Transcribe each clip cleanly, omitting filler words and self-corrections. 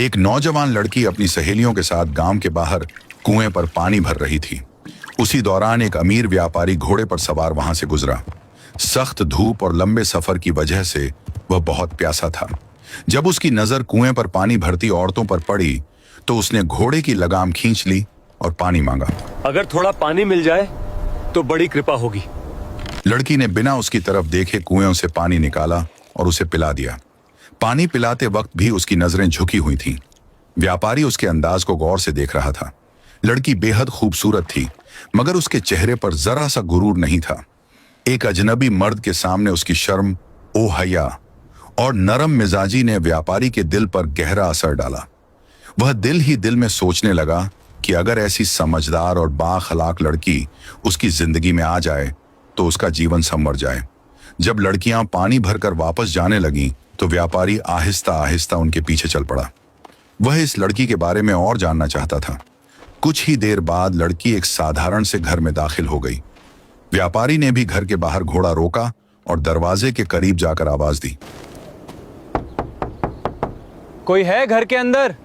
एक नौजवान लड़की अपनी सहेलियों के साथ गांव के बाहर कुएं पर पानी भर रही थी। उसी दौरान एक अमीर व्यापारी घोड़े पर सवार वहां से गुजरा। सख्त धूप और लंबे सफर की वजह से वह बहुत प्यासा था। जब उसकी नजर कुएं पर पानी भरती औरतों पर पड़ी तो उसने घोड़े की लगाम खींच ली और पानी मांगा। अगर थोड़ा पानी मिल जाए तो बड़ी कृपा होगी। लड़की ने बिना उसकी तरफ देखे कुएं से पानी निकाला और उसे पिला दिया। पानी पिलाते वक्त भी उसकी नजरें झुकी हुई थीं। व्यापारी उसके अंदाज को गौर से देख रहा था। लड़की बेहद खूबसूरत थी, मगर उसके चेहरे पर जरा सा गुरूर नहीं था। एक अजनबी मर्द के सामने उसकी शर्म, ओ हया और नरम मिजाजी ने व्यापारी के दिल पर गहरा असर डाला। वह दिल ही दिल में सोचने लगा कि अगर ऐसी समझदार और बाअखलाक लड़की उसकी जिंदगी में आ जाए तो उसका जीवन संवर जाए। जब लड़कियां पानी भरकर वापस जाने लगीं तो व्यापारी आहिस्ता आहिस्ता उनके पीछे चल पड़ा। वह इस लड़की के बारे में और जानना चाहता था। कुछ ही देर बाद लड़की एक साधारण से घर में दाखिल हो गई। व्यापारी ने भी घर के बाहर घोड़ा रोका और दरवाजे के करीब जाकर आवाज दी, कोई है घर के अंदर?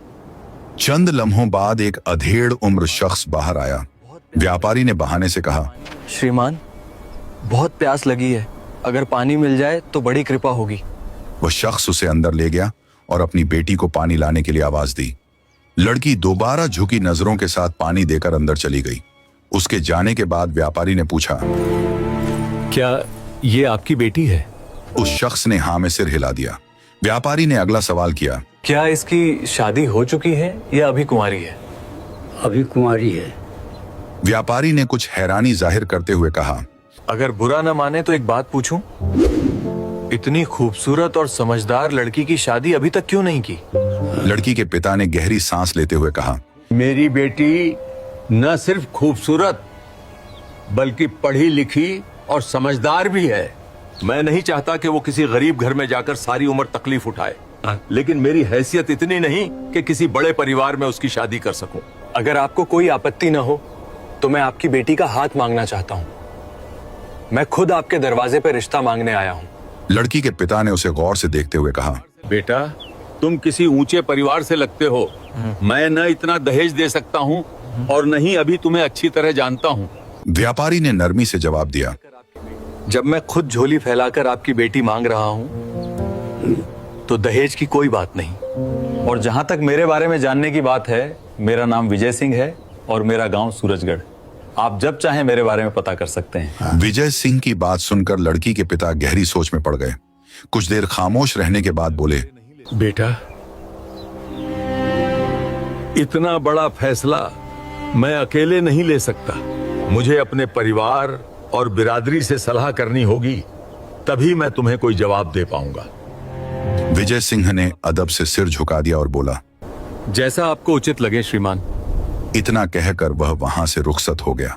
चंद लम्हों बाद एक अधेड़ उम्र शख्स बाहर आया। व्यापारी ने बहाने से कहा, श्रीमान, बहुत प्यास लगी है, अगर पानी मिल जाए तो बड़ी कृपा होगी। वह शख्स उसे अंदर ले गया और अपनी बेटी को पानी लाने के लिए आवाज दी। लड़की दोबारा झुकी नजरों के साथ पानी देकर अंदर चली गई। उसके जाने के बाद व्यापारी ने पूछा, क्या ये आपकी बेटी है? उस शख्स ने हाँ में सिर हिला दिया। व्यापारी ने अगला सवाल किया, क्या इसकी शादी हो चुकी है या अभी कुंवारी है? अभी कुंवारी है। व्यापारी ने कुछ हैरानी जाहिर करते हुए कहा, अगर बुरा न माने तो एक बात पूछूं? इतनी खूबसूरत और समझदार लड़की की शादी अभी तक क्यों नहीं की? लड़की के पिता ने गहरी सांस लेते हुए कहा, मेरी बेटी न सिर्फ खूबसूरत बल्कि पढ़ी लिखी और समझदार भी है। मैं नहीं चाहता कि वो किसी गरीब घर में जाकर सारी उम्र तकलीफ उठाए, लेकिन मेरी हैसियत इतनी नहीं कि किसी बड़े परिवार में उसकी शादी कर सकूं। अगर आपको कोई आपत्ति न हो तो मैं आपकी बेटी का हाथ मांगना चाहता हूँ। मैं खुद आपके दरवाजे पर रिश्ता मांगने आया हूँ। लड़की के पिता ने उसे गौर से देखते हुए कहा, बेटा, तुम किसी ऊंचे परिवार से लगते हो। मैं न इतना दहेज दे सकता हूँ और न ही अभी तुम्हें अच्छी तरह जानता हूँ। व्यापारी ने नरमी से जवाब दिया, जब मैं खुद झोली फैलाकर आपकी बेटी मांग रहा हूँ तो दहेज की कोई बात नहीं। और जहां तक मेरे बारे में जानने की बात है, मेरा नाम विजय सिंह है और मेरा गांव सूरजगढ़। आप जब चाहें मेरे बारे में पता कर सकते हैं। विजय सिंह की बात सुनकर लड़की के पिता गहरी सोच में पड़ गए। कुछ देर खामोश रहने के बाद बोले, बेटा, इतना बड़ा फैसला मैं अकेले नहीं ले सकता। मुझे अपने परिवार और बिरादरी से सलाह करनी होगी, तभी मैं तुम्हें कोई जवाब दे पाऊंगा। विजय सिंह ने अदब से सिर झुका दिया और बोला, जैसा आपको उचित लगे श्रीमान। इतना कहकर वह वहां से रुखसत हो गया।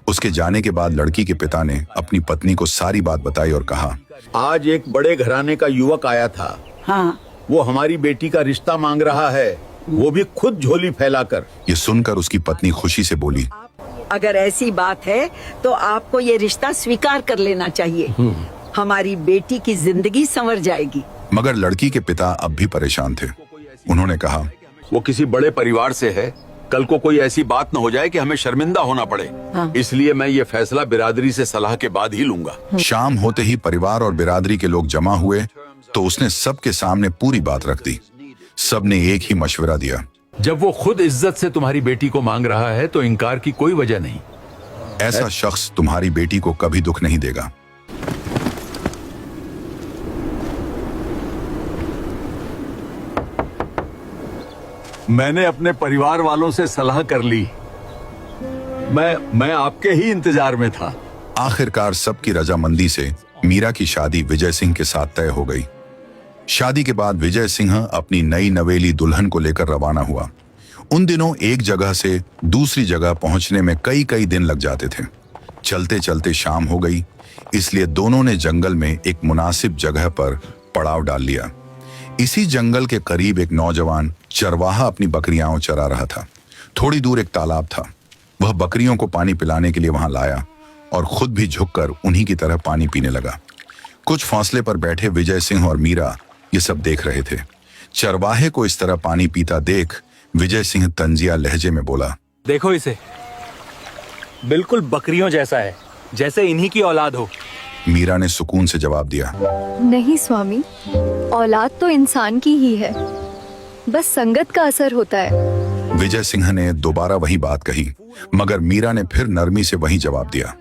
उसके जाने के बाद लड़की के पिता ने अपनी पत्नी को सारी बात बताई और कहा, आज एक बड़े घराने का युवक आया था। हाँ, वो हमारी बेटी का रिश्ता मांग रहा है, वो भी खुद झोली फैलाकर। ये सुनकर उसकी पत्नी खुशी से बोली, अगर ऐसी बात है तो आपको ये रिश्ता स्वीकार कर लेना चाहिए। हमारी बेटी की जिंदगी संवर जाएगी। मगर लड़की के पिता अब भी परेशान थे। उन्होंने कहा, वो किसी बड़े परिवार से है, कल को कोई ऐसी बात न हो जाए कि हमें शर्मिंदा होना पड़े। हाँ। इसलिए मैं ये फैसला बिरादरी से सलाह के बाद ही लूंगा। शाम होते ही परिवार और बिरादरी के लोग जमा हुए तो उसने सबके सामने पूरी बात रख दी। सबने एक ही मशवरा दिया, जब वो खुद इज्जत से तुम्हारी बेटी को मांग रहा है तो इनकार की कोई वजह नहीं। ऐसा शख्स तुम्हारी बेटी को कभी दुख नहीं देगा। मैंने अपने परिवार वालों से सलाह कर ली। मैं आपके ही इंतजार में था। आखिरकार सबकी रजामंदी से मीरा की शादी विजय सिंह के साथ तय हो गई। शादी के बाद विजय सिंह अपनी नई नवेली दुल्हन को लेकर रवाना हुआ। उन दिनों एक जगह से दूसरी जगह पहुंचने में कई कई दिन लग जाते थे। चलते चलते शाम हो गई, इसलिए दोनों ने जंगल में एक मुनासिब जगह पर पड़ाव डाल लिया। इसी जंगल के करीब एक नौजवान चरवाहा अपनी बकरियां चरा रहा था। थोड़ी दूर एक तालाब था। वह बकरियों को पानी पिलाने के लिए वहां लाया और खुद भी झुककर उन्हीं की तरह पानी पीने लगा। कुछ फासले पर बैठे विजय सिंह और मीरा ये सब देख रहे थे। चरवाहे को इस तरह पानी पीता देख विजय सिंह तंजिया लहजे में बोला, देखो इसे, बिल्कुल बकरियों जैसा है, जैसे इन्हीं की औलाद हो। मीरा ने सुकून से जवाब दिया, नहीं स्वामी, औलाद तो इंसान की ही है, बस संगत का असर होता है। विजय सिंह ने दोबारा वही बात कही, मगर मीरा ने फिर नरमी से वही जवाब दिया।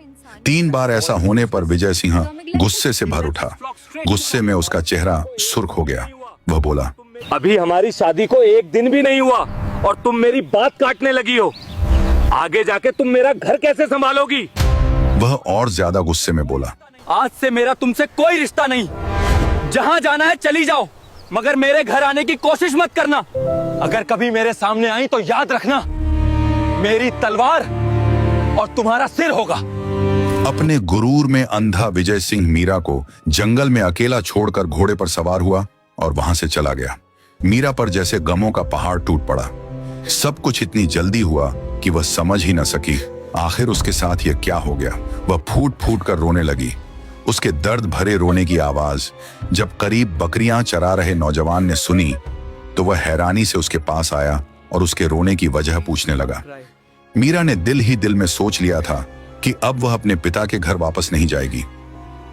3 बार ऐसा होने पर विजय सिंह गुस्से से भर उठा। गुस्से में उसका चेहरा सुर्ख हो गया। वह बोला, अभी हमारी शादी को 1 दिन भी नहीं हुआ और तुम मेरी बात काटने लगी हो। आगे जाके तुम मेरा घर कैसे संभालोगी? वह और ज्यादा गुस्से में बोला, आज से मेरा तुमसे कोई रिश्ता नहीं। जहां जाना है चली जाओ, मगर मेरे घर आने की कोशिश मत करना। अगर कभी मेरे सामने आई तो याद रखना, मेरी तलवार और तुम्हारा सिर होगा। अपने गुरूर में अंधा विजय सिंह मीरा को जंगल में अकेला छोड़कर घोड़े पर सवार हुआ और वहां से चला गया। मीरा पर जैसे गमों का पहाड़ टूट पड़ा। सब कुछ इतनी जल्दी हुआ कि वह समझ ही न सकी आखिर उसके साथ यह क्या हो गया। वह फूट फूट कर रोने लगी। उसके दर्द भरे रोने की आवाज जब करीब बकरियां चरा रहे नौजवान ने सुनी तो वह हैरानी से उसके पास आया और उसके रोने की वजह पूछने लगा। मीरा ने दिल ही दिल में सोच लिया था कि अब वह अपने पिता के घर वापस नहीं जाएगी।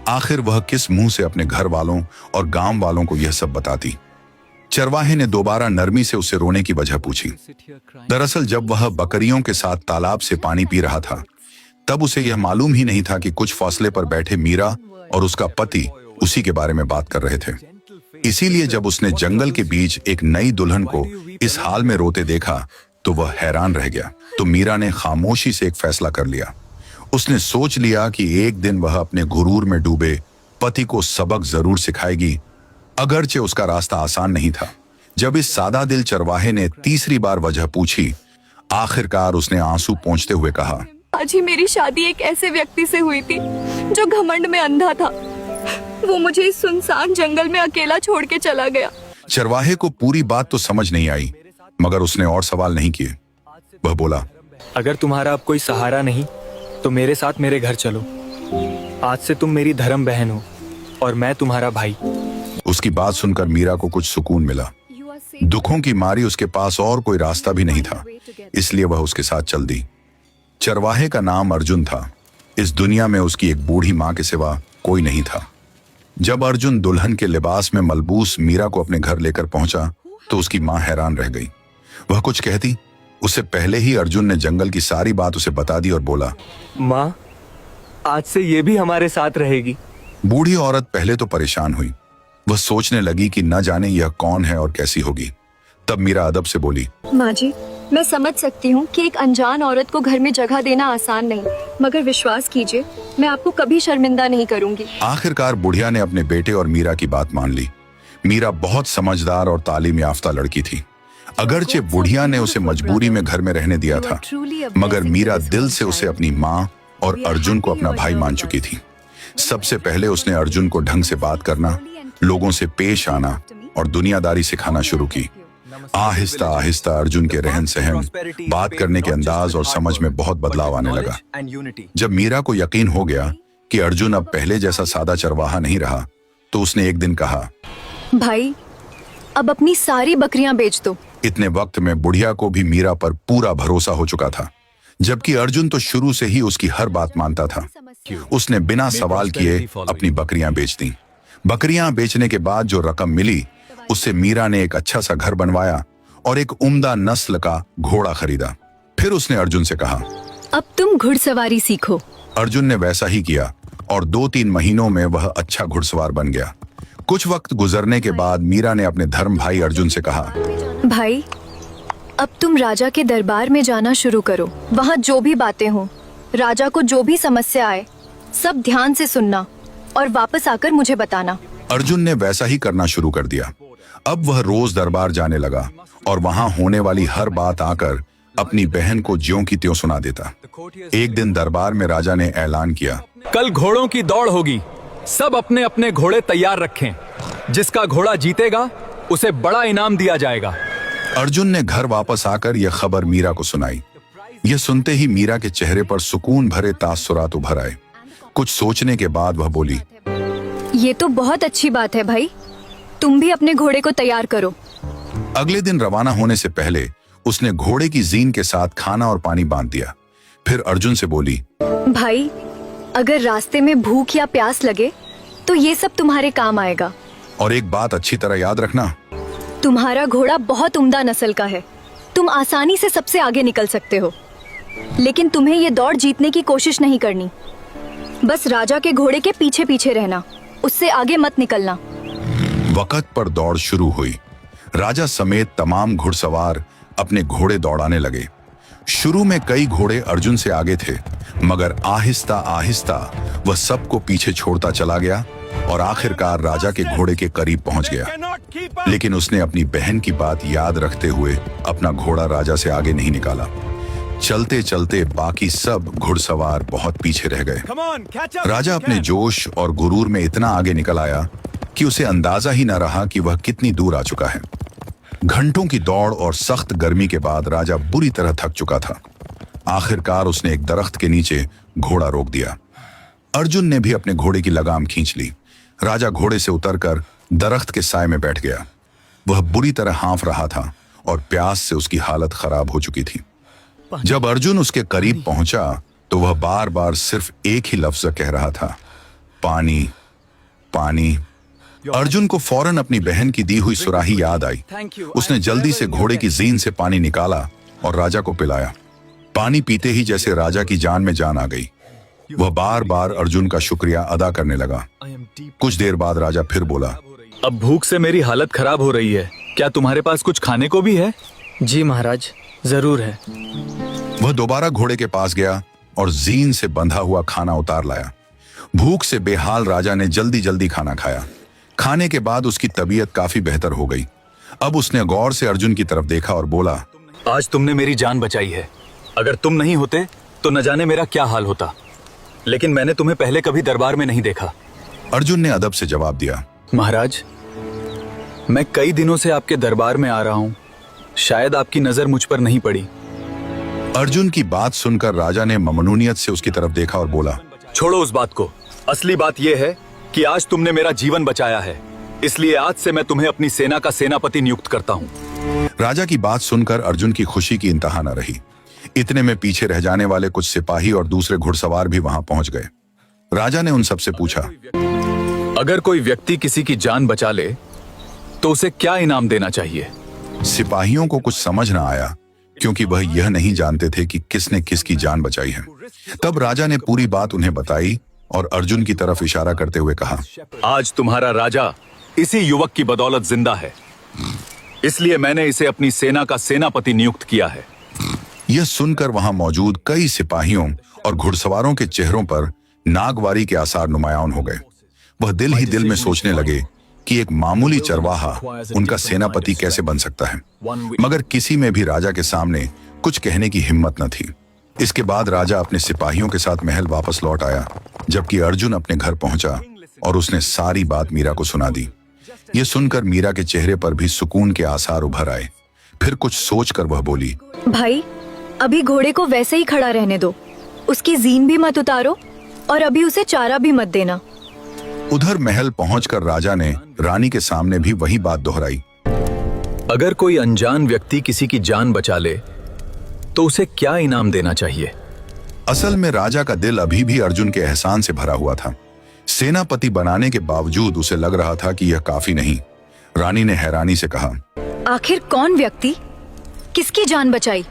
आखिर वह किस मुंह से अपने घर वालों और गांव वालों को यह सब बताती। चरवाहे ने दोबारा नरमी से उससे रोने की वजह पूछी। दरअसल जब वह बकरियों के साथ तालाब से पानी पी रहा था तब उसे यह मालूम ही नहीं था कि कुछ फासले पर बैठे मीरा और उसका पति उसी के बारे में बात कर रहे थे। इसीलिए जब उसने जंगल के बीच एक नई दुल्हन को इस हाल में रोते देखा तो वह हैरान रह गया। तो मीरा ने खामोशी से एक फैसला कर लिया। उसने सोच लिया कि एक दिन वह अपने गुरूर में डूबे पति को सबक जरूर सिखाएगी, अगरचे उसका रास्ता आसान नहीं था। जब इस सादा दिल चरवाहे ने तीसरी बार वजह पूछी, आखिरकार उसने आंसू पोंछते हुए कहा, आज ही मेरी शादी एक ऐसे व्यक्ति से हुई थी जो घमंड में अंधा था। वो मुझे इस सुनसान जंगल में अकेला छोड़ के चला गया। चरवाहे को पूरी बात तो समझ नहीं आई, मगर उसने और सवाल नहीं किए। वह बोला, अगर तुम्हारा अब कोई सहारा नहीं तो मेरे साथ मेरे घर चलो। आज से तुम मेरी धर्म बहन हो और मैं तुम्हारा भाई। उसकी बात सुनकर मीरा को कुछ सुकून मिला। दुखों की मारी उसके पास और कोई रास्ता भी नहीं था, इसलिए वह उसके साथ चल दी। चरवाहे का नाम अर्जुन था। इस दुनिया में उसकी एक बूढ़ी माँ के सिवा कोई नहीं था। जब अर्जुन दुल्हन के लिबास में मलबूस मीरा को अपने घर लेकर पहुंचा तो उसकी माँ हैरान रह गई। वह कुछ कहती उससे पहले ही अर्जुन ने जंगल की सारी बात उसे बता दी और बोला, माँ, आज से ये भी हमारे साथ रहेगी। बूढ़ी औरत पहले तो परेशान हुई। वह सोचने लगी कि न जाने यह कौन है और कैसी होगी। तब मीरा अदब से बोली, माँ जी, मैं समझ सकती हूँ कि एक अनजान औरत को घर में जगह देना आसान नहीं, मगर विश्वास कीजिए मैं आपको कभी शर्मिंदा नहीं करूँगी। आखिरकार बुढ़िया ने अपने बेटे और मीरा की बात मान ली। मीरा बहुत समझदार और तालीम याफ्ता लड़की थी। अगरचे बुढ़िया ने उसे मजबूरी में घर में रहने दिया था, मगर मीरा दिल से उसे अपनी माँ और अर्जुन को अपना भाई मान चुकी थी। सबसे पहले उसने अर्जुन को ढंग से बात करना, लोगों से पेश आना और दुनियादारी सिखाना शुरू की। आहिस्ता आहिस्ता अर्जुन के रहन सहन, बात करने के अंदाज और समझ में बहुत बदलाव आने लगा। जब मीरा को यकीन हो गया कि अर्जुन अब पहले जैसा सादा चरवाहा नहीं रहा तो उसने एक दिन कहा, भाई, अब अपनी सारी बकरियां बेच दो। इतने वक्त में बुढ़िया को भी मीरा पर पूरा भरोसा हो चुका था, जबकि अर्जुन तो शुरू से ही उसकी हर बात मानता था। उसने बिना सवाल किए अपनी बकरियां बेच दी। बकरियां बेचने के बाद जो रकम मिली उससे मीरा ने एक अच्छा सा घर बनवाया और एक उम्दा नस्ल का घोड़ा खरीदा। फिर उसने अर्जुन से कहा, अब तुम घुड़सवारी सीखो। अर्जुन ने वैसा ही किया और 2-3 महीनों में वह अच्छा घुड़सवार बन गया। कुछ वक्त गुजरने के बाद मीरा ने अपने धर्म भाई अर्जुन से कहा, भाई, अब तुम राजा के दरबार में जाना शुरू करो। वहाँ जो भी बातें हों, राजा को जो भी समस्या आए, सब ध्यान से सुनना और वापस आकर मुझे बताना। अर्जुन ने वैसा ही करना शुरू कर दिया। अब वह रोज दरबार जाने लगा और वहां होने वाली हर बात आकर अपनी बहन को ज्यों की त्यों सुना देता। एक दिन दरबार में राजा ने ऐलान किया, कल घोड़ों की दौड़ होगी, सब अपने अपने घोड़े तैयार रखें। जिसका घोड़ा जीतेगा उसे बड़ा इनाम दिया जाएगा। अर्जुन ने घर वापस आकर यह खबर मीरा को सुनाई। यह सुनते ही मीरा के चेहरे पर सुकून भरे तासुरात उभर आए। कुछ सोचने के बाद वह बोली, ये तो बहुत अच्छी बात है भाई, तुम भी अपने घोड़े को तैयार करो। अगले दिन रवाना होने से पहले उसने घोड़े की जीन के साथ खाना और पानी बांध दिया। फिर अर्जुन से बोली, भाई, अगर रास्ते में भूख या प्यास लगे तो ये सब तुम्हारे काम आएगा। और एक बात अच्छी तरह याद रखना, तुम्हारा घोड़ा बहुत उम्दा नस्ल का है, तुम आसानी से सबसे आगे निकल सकते हो, लेकिन तुम्हें ये दौड़ जीतने की कोशिश नहीं करनी। बस राजा के घोड़े के पीछे पीछे रहना, उससे आगे मत निकलना। वक्त पर दौड़ शुरू हुई। राजा समेत तमाम घुड़सवार अपने घोड़े दौड़ाने लगे। शुरू में कई घोड़े अर्जुन से आगे थे, मगर आहिस्ता आहिस्ता वह सबको पीछे छोड़ता चला गया और आखिरकार राजा के घोड़े के करीब पहुंच गया। लेकिन उसने अपनी बहन की बात याद रखते हुए अपना घोड़ा राजा से आगे नहीं निकाला। चलते चलते बाकी सब घुड़सवार बहुत पीछे रह गए। राजा अपने जोश और गुरूर में इतना आगे निकल आया कि उसे अंदाजा ही न रहा कि वह कितनी दूर आ चुका है। घंटों की दौड़ और सख्त गर्मी के बाद राजा बुरी तरह थक चुका था। आखिरकार उसने एक दरख्त के नीचे घोड़ा रोक दिया। अर्जुन ने भी अपने घोड़े की लगाम खींच ली। राजा घोड़े से उतरकर दरख्त के साए में बैठ गया। वह बुरी तरह हाँफ रहा था और प्यास से उसकी हालत खराब हो चुकी थी। जब अर्जुन उसके करीब पहुंचा तो वह बार बार सिर्फ एक ही लफ्ज कह रहा था, पानी, पानी। अर्जुन को फौरन अपनी बहन की दी हुई सुराही याद आई। उसने जल्दी से घोड़े की जीन से पानी निकाला और राजा को पिलाया। पानी पीते ही जैसे राजा की जान में जान आ गई। वह बार बार अर्जुन का शुक्रिया अदा करने लगा। कुछ देर बाद राजा फिर बोला, अब भूख से मेरी हालत खराब हो रही है, क्या तुम्हारे पास कुछ खाने को भी है? जी महाराज, जरूर है। वह दोबारा घोड़े के पास गया और जीन से बंधा हुआ खाना उतार लाया। भूख से बेहाल राजा ने जल्दी जल्दी खाना खाया। खाने के बाद उसकी तबीयत काफी बेहतर हो गई। अब उसने गौर से अर्जुन की तरफ देखा और बोला, आज तुमने मेरी जान बचाई है। अगर तुम नहीं होते तो न जाने मेरा क्या हाल होता। लेकिन मैंने तुम्हें पहले कभी दरबार में नहीं देखा। अर्जुन ने अदब से जवाब दिया, महाराज, मैं कई दिनों से आपके दरबार में आ रहा हूँ, शायद आपकी नजर मुझ पर नहीं पड़ी। अर्जुन की बात सुनकर राजा ने ममनूनियत से उसकी तरफ देखा और बोला, छोड़ो उस बात को। असली बात यह है कि आज तुमने मेरा जीवन बचाया है, इसलिए आज से मैं तुम्हें अपनी सेना का सेनापति नियुक्त करता हूँ। राजा की बात सुनकर अर्जुन की खुशी की इंतहा न रही। इतने में पीछे रह जाने वाले कुछ सिपाही और दूसरे घुड़सवार भी वहां पहुंच गए। राजा ने उन सबसे पूछा, अगर कोई व्यक्ति किसी की जान बचा ले तो उसे क्या इनाम देना चाहिए? सिपाहियों को कुछ समझ न आया, क्योंकि वह यह नहीं जानते थे कि किसने किसकी जान बचाई है। तब राजा ने पूरी बात उन्हें बताई और अर्जुन की तरफ इशारा करते हुए कहा, आज तुम्हारा राजा इसी युवक की बदौलत जिंदा है, इसलिए मैंने इसे अपनी सेना का सेनापति नियुक्त किया है। यह सुनकर वहां मौजूद कई सिपाहियों और घुड़सवारों के चेहरों पर नागवारी के आसार नुमायान हो गए। वह दिल ही दिल में सोचने लगे कि एक मामूली चरवाहा उनका सेनापति कैसे बन सकता है, मगर किसी में भी राजा के सामने कुछ कहने की हिम्मत न थी। इसके बाद राजा अपने सिपाहियों के साथ महल वापस लौट आया, जबकि अर्जुन अपने घर पहुंचा और उसने सारी बात मीरा को सुना दी। यह सुनकर मीरा के चेहरे पर भी सुकून के आसार उभर आए। फिर कुछ सोचकर वह बोली, भाई, अभी घोड़े को वैसे ही खड़ा रहने दो, उसकी जीन भी मत उतारो और अभी उसे चारा भी मत देना। उधर महल पहुंचकर राजा ने रानी के सामने भी वही बात दोहराई। अगर कोई अनजान व्यक्ति किसी की जान बचा ले तो उसे क्या इनाम देना चाहिए? असल में राजा का दिल अभी भी अर्जुन के एहसान से भरा हुआ था। सेनापति बनाने के बावजूद उसे लग रहा था कि यह काफी नहीं। रानी ने हैरानी से कहा, आखिर कौन व्यक्ति किसकी जान बचाई?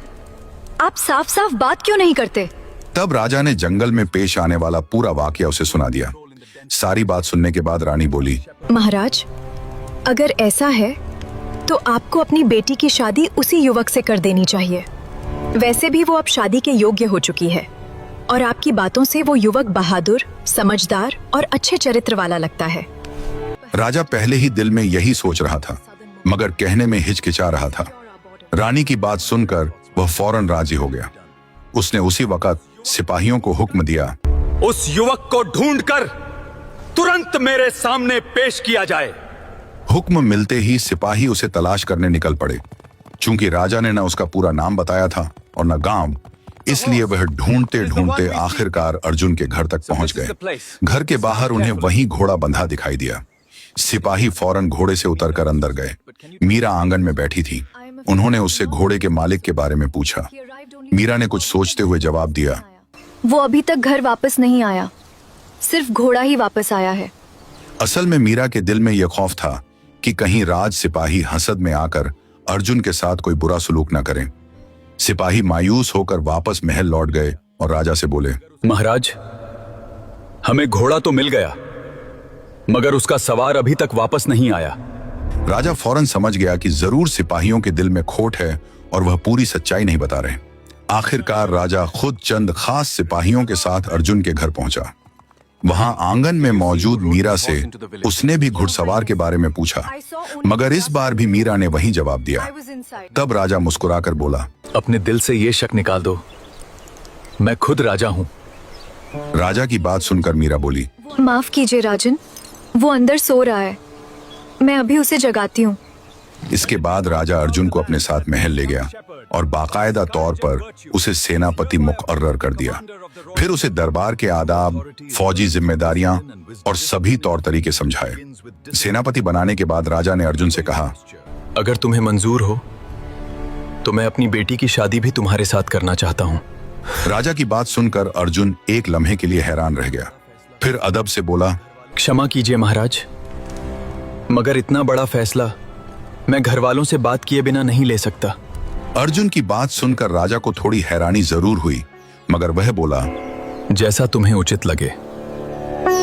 आप साफ साफ बात क्यों नहीं करते? तब राजा ने जंगल में पेश आने वाला पूरा वाकया उसे सुना दिया। सारी बात सुनने के बाद रानी बोली, महाराज, अगर ऐसा है तो आपको अपनी बेटी की शादी उसी युवक से कर देनी चाहिए। वैसे भी वो अब शादी के योग्य हो चुकी है और आपकी बातों से वो युवक बहादुर, समझदार और अच्छे चरित्र वाला लगता है। राजा पहले ही दिल में यही सोच रहा था, मगर कहने में हिचकिचा रहा था। रानी की बात सुनकर वह फौरन राजी हो गया। उसने उसी वक्त सिपाहियों को हुक्म दिया, उस युवक को ढूंढकर तुरंत मेरे सामने पेश किया जाए। हुक्म मिलते ही सिपाही उसे तलाश करने निकल पड़े। चूंकि राजा ने न उसका पूरा नाम बताया था और न गांव, इसलिए वह ढूंढते ढूंढते आखिरकार अर्जुन के घर तक पहुंच गए। घर के बाहर उन्हें वही घोड़ा बंधा दिखाई दिया। सिपाही फौरन घोड़े से उतरकर अंदर गए। मीरा आंगन में बैठी थी। उन्होंने उससे घोड़े के मालिक के बारे में पूछा। मीरा ने कुछ सोचते हुए जवाब दिया, वो अभी तक घर वापस नहीं आया, सिर्फ घोड़ा ही वापस आया है। असल में मीरा के दिल में यह खौफ था कि कहीं राज सिपाही हसद में आकर अर्जुन के साथ कोई बुरा सलूक न करें। सिपाही मायूस होकर वापस महल लौट गए और राजा से बोले, महाराज, हमें घोड़ा तो मिल गया, मगर उसका सवार अभी तक वापस नहीं आया। राजा फौरन समझ गया कि जरूर सिपाहियों के दिल में खोट है और वह पूरी सच्चाई नहीं बता रहे। आखिरकार राजा खुद चंद खास सिपाहियों के साथ अर्जुन के घर पहुंचा। वहां आंगन में मौजूद मीरा से उसने भी घुड़सवार के बारे में पूछा, मगर इस बार भी मीरा ने वही जवाब दिया। तब राजा मुस्कुराकर बोला, अपने दिल से ये शक निकाल दो, मैं खुद राजा हूं। राजा की बात सुनकर मीरा बोली, माफ कीजिए राजन, वो अंदर सो रहा है, मैं अभी उसे जगाती हूँ। इसके बाद राजा अर्जुन को अपने साथ महल ले गया और बाकायदा तौर पर उसे सेनापति मुकर्रर कर दिया। फिर उसे दरबार के आदाब, फौजी जिम्मेदारियां और सभी तौर तरीके समझाए। सेनापति बनाने के बाद राजा ने अर्जुन से कहा, अगर तुम्हें मंजूर हो तो मैं अपनी बेटी की शादी भी तुम्हारे साथ करना चाहता हूं। राजा की बात सुनकर अर्जुन एक लम्हे के लिए हैरान रह गया। फिर अदब से बोला, क्षमा कीजिए महाराज, मगर इतना बड़ा फैसला मैं घर वालों से बात किए बिना नहीं ले सकता। अर्जुन की बात सुनकर राजा को थोड़ी हैरानी जरूर हुई, मगर वह बोला, जैसा तुम्हें उचित लगे।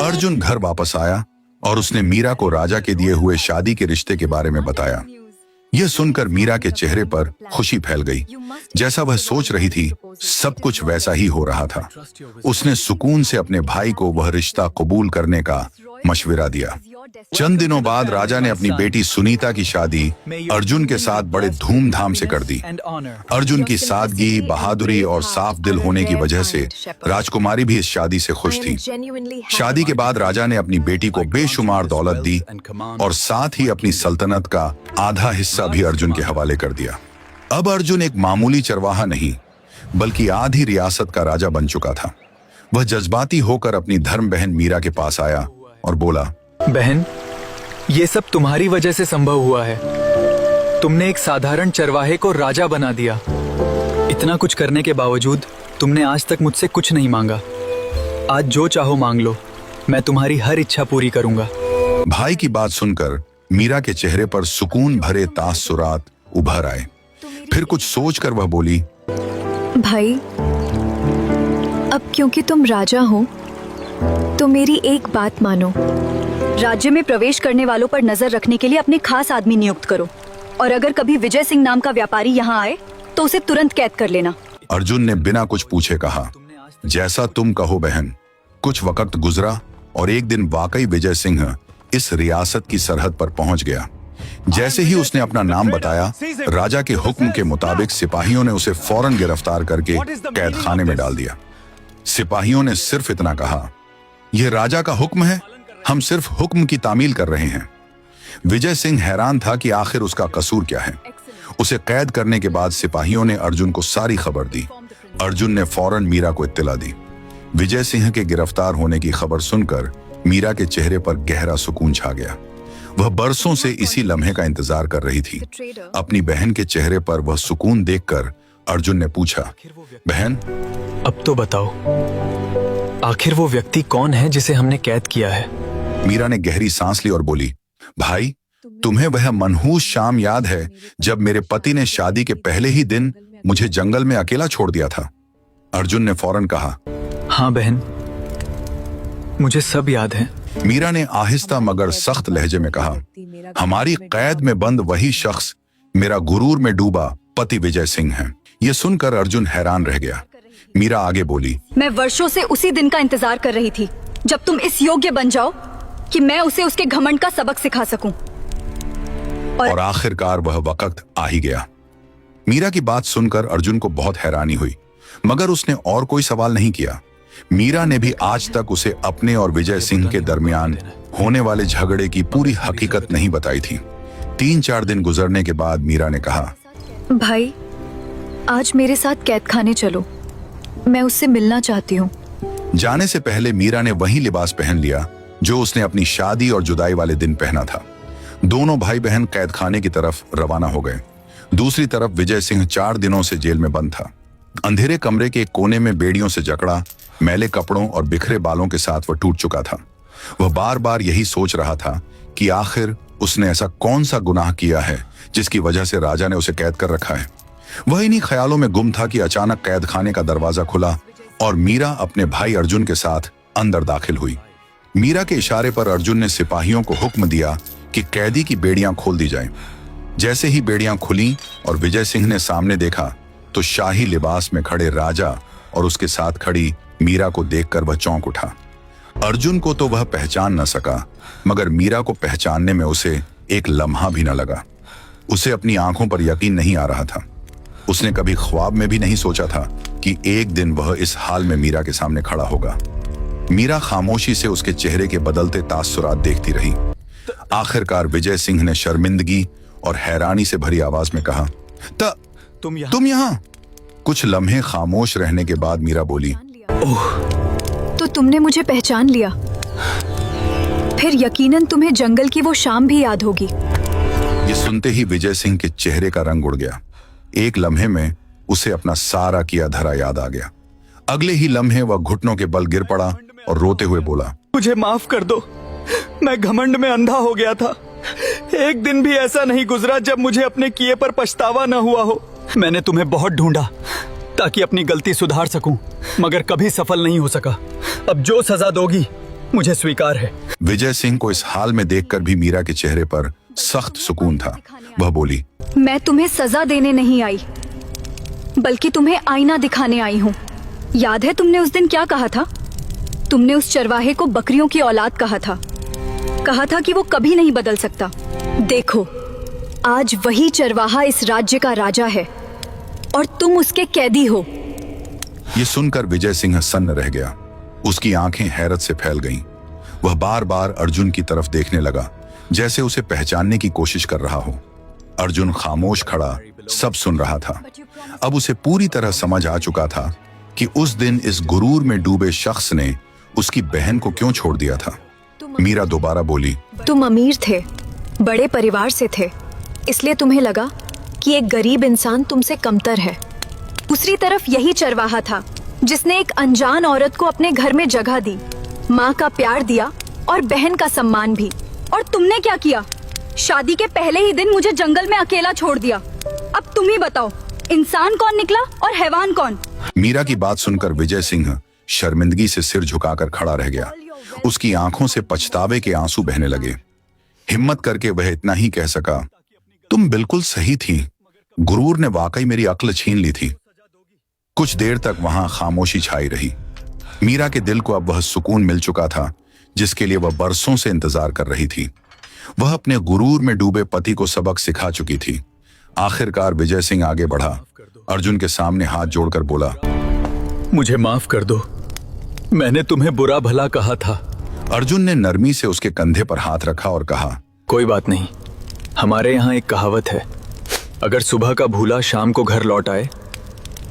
अर्जुन घर वापस आया और उसने मीरा को राजा के दिए हुए शादी के रिश्ते के बारे में बताया। यह सुनकर मीरा के चेहरे पर खुशी फैल गई। जैसा वह सोच रही थी, सब कुछ वैसा ही हो रहा था। उसने सुकून से अपने भाई को वह रिश्ता कबूल करने का मशविरा दिया। चंद दिनों बाद राजा ने अपनी बेटी सुनीता की शादी अर्जुन के साथ बड़े धूमधाम से कर दी। अर्जुन की सादगी, बहादुरी और साफ दिल होने की वजह से राजकुमारी भी इस शादी से खुश थी। शादी के बाद राजा ने अपनी बेटी को बेशुमार दौलत दी और साथ ही अपनी सल्तनत का आधा हिस्सा भी अर्जुन के हवाले कर दिया। अब अर्जुन एक मामूली चरवाहा नहीं, बल्कि आधी रियासत का राजा बन चुका था। वह जज्बाती होकर अपनी धर्म बहन मीरा के पास आया और बोला, बहन, ये सब तुम्हारी वजह से संभव हुआ है। तुमने एक साधारण चरवाहे को राजा बना दिया। इतना कुछ करने के बावजूद तुमने आज तक मुझसे कुछ नहीं मांगा। आज जो चाहो मांग लो, मैं तुम्हारी हर इच्छा पूरी करूंगा। भाई की बात सुनकर मीरा के चेहरे पर सुकून भरे तासुरात उभर आए। फिर कुछ सोचकर वह बोली, भाई, अब क्योंकि तुम राजा हो तो मेरी एक बात मानो। राज्य में प्रवेश करने वालों पर नजर रखने के लिए अपने खास आदमी नियुक्त करो, और अगर कभी विजय सिंह नाम का व्यापारी यहाँ आए तो उसे तुरंत कैद कर लेना। अर्जुन ने बिना कुछ पूछे कहा, जैसा तुम कहो बहन। कुछ वक्त गुजरा और एक दिन वाकई विजय सिंह इस रियासत की सरहद पर पहुंच गया। जैसे ही उसने अपना नाम बताया, राजा के हुक्म के मुताबिक सिपाहियों ने उसे फौरन गिरफ्तार करके कैद खाने में डाल दिया। सिपाहियों ने सिर्फ इतना कहा, यह राजा का हुक्म है, हम सिर्फ हुक्म की तामील कर रहे हैं। विजय सिंह हैरान था कि आखिर उसका कसूर क्या है। उसे कैद करने के बाद सिपाहियों ने अर्जुन को सारी खबर दी। अर्जुन ने फौरन मीरा को इत्तला दी। विजय सिंह के गिरफ्तार होने की खबर सुनकर मीरा के चेहरे पर गहरा सुकून छा गया। वह बरसों से इसी लम्हे का इंतजार कर रही थी। अपनी बहन के चेहरे पर वह सुकून देखकर अर्जुन ने पूछा, बहन, अब तो बताओ, आखिर वो व्यक्ति कौन है जिसे हमने कैद किया है? मीरा ने गहरी सांस ली और बोली, भाई, तुम्हें वह मनहूस शाम याद है जब मेरे पति ने शादी के पहले ही दिन मुझे जंगल में अकेला छोड़ दिया था? अर्जुन ने फौरन कहा, हाँ बहन, मुझे सब याद है। मीरा ने आहिस्ता मगर सख्त लहजे में कहा, हमारी कैद में बंद वही शख्स मेरा गुरूर में डूबा पति विजय सिंह है। यह सुनकर अर्जुन हैरान रह गया। मीरा आगे बोली, मैं वर्षों से उसी दिन का इंतजार कर रही थी जब तुम इस योग्य बन जाओ कि मैं उसे उसके घमंड का सबक सिखा सकूं। और आखिरकार वह वक्त आ ही गया। मीरा की बात सुनकर अर्जुन को बहुत हैरानी हुई, मगर उसने और कोई सवाल नहीं किया। मीरा ने भी आज तक उसे अपने और विजय सिंह के दरमियान होने वाले झगड़े की पूरी हकीकत नहीं बताई थी। 3-4 दिन गुजरने के बाद मीरा ने कहा, भाई, आज मेरे साथ कैद खाने चलो, मैं उससे मिलना चाहती हूँ। जाने से पहले मीरा ने वही लिबास पहन लिया जो उसने अपनी शादी और जुदाई वाले दिन पहना था। दोनों भाई बहन कैद खाने की तरफ रवाना हो गए। दूसरी तरफ विजय सिंह 4 दिनों से जेल में बंद था। अंधेरे कमरे के एक कोने में बेड़ियों से जकड़ा, मैले कपड़ों और बिखरे बालों के साथ वह टूट चुका था। वह बार बार यही सोच रहा था कि आखिर उसने ऐसा कौन सा गुनाह किया है जिसकी वजह से राजा ने उसे कैद कर रखा है। वह इन्हीं ख्यालों में गुम था कि अचानक कैद खाने का दरवाजा खुला और मीरा अपने भाई अर्जुन के साथ अंदर दाखिल हुई। मीरा के इशारे पर अर्जुन ने सिपाहियों को हुक्म दिया कि कैदी की बेड़ियां खोल दी जाएं। जैसे ही बेड़ियां खुली और विजय सिंह ने सामने देखा तो शाही लिबास में खड़े राजा और उसके साथ खड़ी मीरा को देखकर वह चौंक उठा। अर्जुन को तो वह पहचान न सका, मगर मीरा को पहचानने में उसे एक लम्हा भी न लगा। उसे अपनी आंखों पर यकीन नहीं आ रहा था। उसने कभी ख्वाब में भी नहीं सोचा था कि एक दिन वह इस हाल में मीरा के सामने खड़ा होगा। मीरा खामोशी से उसके चेहरे के बदलते तासुरात देखती रही। आखिरकार विजय सिंह ने शर्मिंदगी और हैरानी से भरी आवाज में कहा, तुम यहाँ? कुछ लम्हे खामोश रहने के बाद मीरा बोली, तो तुमने मुझे पहचान लिया। फिर यकीनन तुम्हें जंगल की वो शाम भी याद होगी। ये सुनते ही विजय सिंह के चेहरे का रंग उड़ गया। एक लम्हे में उसे अपना सारा किया धरा याद आ गया। अगले ही लम्हे वह घुटनों के बल गिर पड़ा और रोते हुए बोला, मुझे माफ कर दो, मैं घमंड में अंधा हो गया था। एक दिन भी ऐसा नहीं गुजरा जब मुझे अपने किए पर पछतावा न हुआ हो। मैंने तुम्हें बहुत ढूंढा ताकि अपनी गलती सुधार सकूं, मगर कभी सफल नहीं हो सका। अब जो सजा दोगी मुझे स्वीकार है। विजय सिंह को इस हाल में देखकर भी मीरा के चेहरे पर सख्त सुकून था। वह बोली, मैं तुम्हें सजा देने नहीं आई, बल्कि तुम्हें आईना दिखाने आई हूँ। याद है तुमने उस दिन क्या कहा था? तुमने उस चरवाहे को बकरियों की औलाद कहा था कि वो कभी नहीं बदल सकता। देखो, आज वही चरवाहा इस राज्य का राजा है और तुम उसके कैदी हो। ये सुनकर विजय सिंह सन्न रह गया। उसकी आंखें हैरत से फैल गईं। वह बार बार अर्जुन की तरफ देखने लगा, जैसे उसे पहचानने की कोशिश कर रहा हो। अर्जुन खामोश खड़ा सब सुन रहा था। अब उसे पूरी तरह समझ आ चुका था कि उस दिन इस गुरूर में डूबे शख्स ने उसकी बहन को क्यों छोड़ दिया था। मीरा दोबारा बोली, तुम अमीर थे, बड़े परिवार से थे, इसलिए तुम्हें लगा कि एक गरीब इंसान तुमसे कमतर है। दूसरी तरफ यही चरवाहा था जिसने एक अनजान औरत को अपने घर में जगह दी, माँ का प्यार दिया और बहन का सम्मान भी। और तुमने क्या किया? शादी के पहले ही दिन मुझे जंगल में अकेला छोड़ दिया। अब तुम ही बताओ, इंसान कौन निकला और हैवान कौन? मीरा की बात सुनकर विजय सिंह शर्मिंदगी से सिर झुकाकर खड़ा रह गया। उसकी आंखों से पछतावे के आंसू बहने लगे। हिम्मत करके वह इतना ही कह सका, तुम बिल्कुल सही थी। गुरूर ने वाकई मेरी अक्ल छीन ली थी। कुछ देर तक वहां खामोशी छाई रही। मीरा के दिल को अब वह सुकून मिल चुका था जिसके लिए वह बरसों से इंतजार कर रही थी। वह अपने गुरूर में डूबे पति को सबक सिखा चुकी थी। आखिरकार विजय सिंह आगे बढ़ा, अर्जुन के सामने हाथ जोड़कर बोला, मुझे माफ कर दो, मैंने तुम्हें बुरा भला कहा था। अर्जुन ने नरमी से उसके कंधे पर हाथ रखा और कहा, कोई बात नहीं, हमारे यहाँ एक कहावत है, अगर सुबह का भूला शाम को घर लौट आए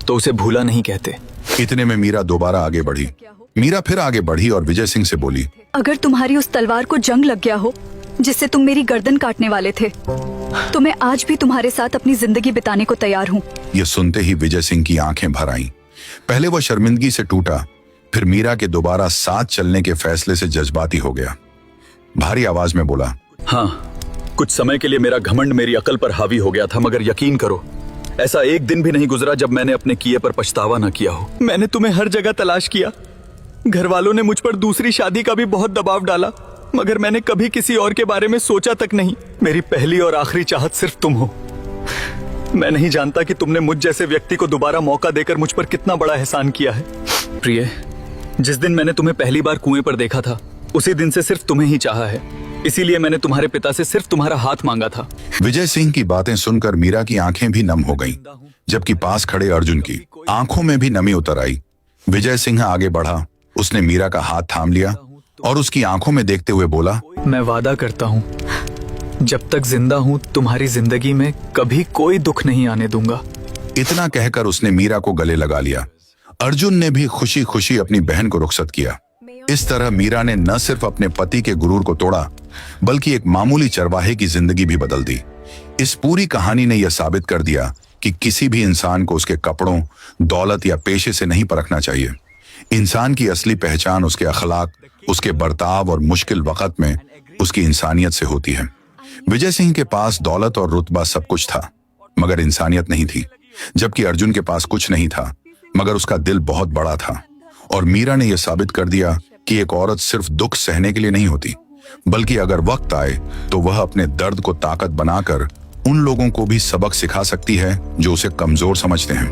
तो उसे भूला नहीं कहते। इतने में मीरा दोबारा आगे बढ़ी। मीरा फिर आगे बढ़ी और विजय सिंह से बोली, अगर तुम्हारी उस तलवार को जंग लग गया हो जिससे तुम मेरी गर्दन काटने वाले थे, तो मैं आज भी तुम्हारे साथ अपनी जिंदगी बिताने को तैयार हूँ। यह सुनते ही विजय सिंह की आंखें भर आईं। पहले वह शर्मिंदगी से टूटा, फिर मीरा के दोबारा साथ चलने के फैसले से जज्बाती हो गया। भारी आवाज में बोला, हाँ, कुछ समय के लिए मेरा घमंड मेरी अकल पर हावी हो गया था, मगर यकीन करो, ऐसा एक दिन भी नहीं गुजरा जब मैंने अपने किए पर पछतावा न किया हो। मैंने तुम्हें हर जगह तलाश किया। घर वालों ने मुझ पर दूसरी शादी का भी बहुत दबाव डाला, मगर मैंने कभी किसी और के बारे में सोचा तक नहीं। मेरी पहली और आखिरी चाहत सिर्फ तुम हो। मैं नहीं जानता कि तुमने मुझ जैसे व्यक्ति को दोबारा मौका देकर मुझ पर कितना बड़ा एहसान किया है। प्रिय, जिस दिन मैंने तुम्हें पहली बार कुएं पर देखा था, उसी दिन से सिर्फ तुम्हें ही चाहा है। इसीलिए मैंने तुम्हारे पिता से सिर्फ तुम्हारा हाथ मांगा था। विजय सिंह की बातें सुनकर मीरा की आंखें भी नम हो गईं, जबकि पास खड़े अर्जुन की आंखों में भी नमी उतर आई। विजय सिंह आगे बढ़ा, उसने मीरा का हाथ थाम लिया और उसकी आंखों में देखते हुए बोला, मैं वादा करता हूँ, जब तक जिंदा हूँ तुम्हारी जिंदगी में कभी कोई दुख नहीं आने दूंगा। इतना कहकर उसने मीरा को गले लगा लिया। अर्जुन ने भी खुशी खुशी अपनी बहन को रुखसत किया। इस तरह मीरा ने न सिर्फ अपने पति के गुरूर को तोड़ा, बल्कि एक मामूली चरवाहे की जिंदगी भी बदल दी। इस पूरी कहानी ने यह साबित कर दिया कि किसी भी इंसान को उसके कपड़ों, दौलत या पेशे से नहीं परखना चाहिए। इंसान की असली पहचान उसके अखलाक, उसके बर्ताव और मुश्किल वक्त में उसकी इंसानियत से होती है। विजय सिंह के पास दौलत और रुतबा सब कुछ था, मगर इंसानियत नहीं थी। जबकि अर्जुन के पास कुछ नहीं था, मगर उसका दिल बहुत बड़ा था। और मीरा ने यह साबित कर दिया कि एक औरत सिर्फ दुख सहने के लिए नहीं होती, बल्कि अगर वक्त आए तो वह अपने दर्द को ताकत बनाकर उन लोगों को भी सबक सिखा सकती है जो उसे कमजोर समझते हैं।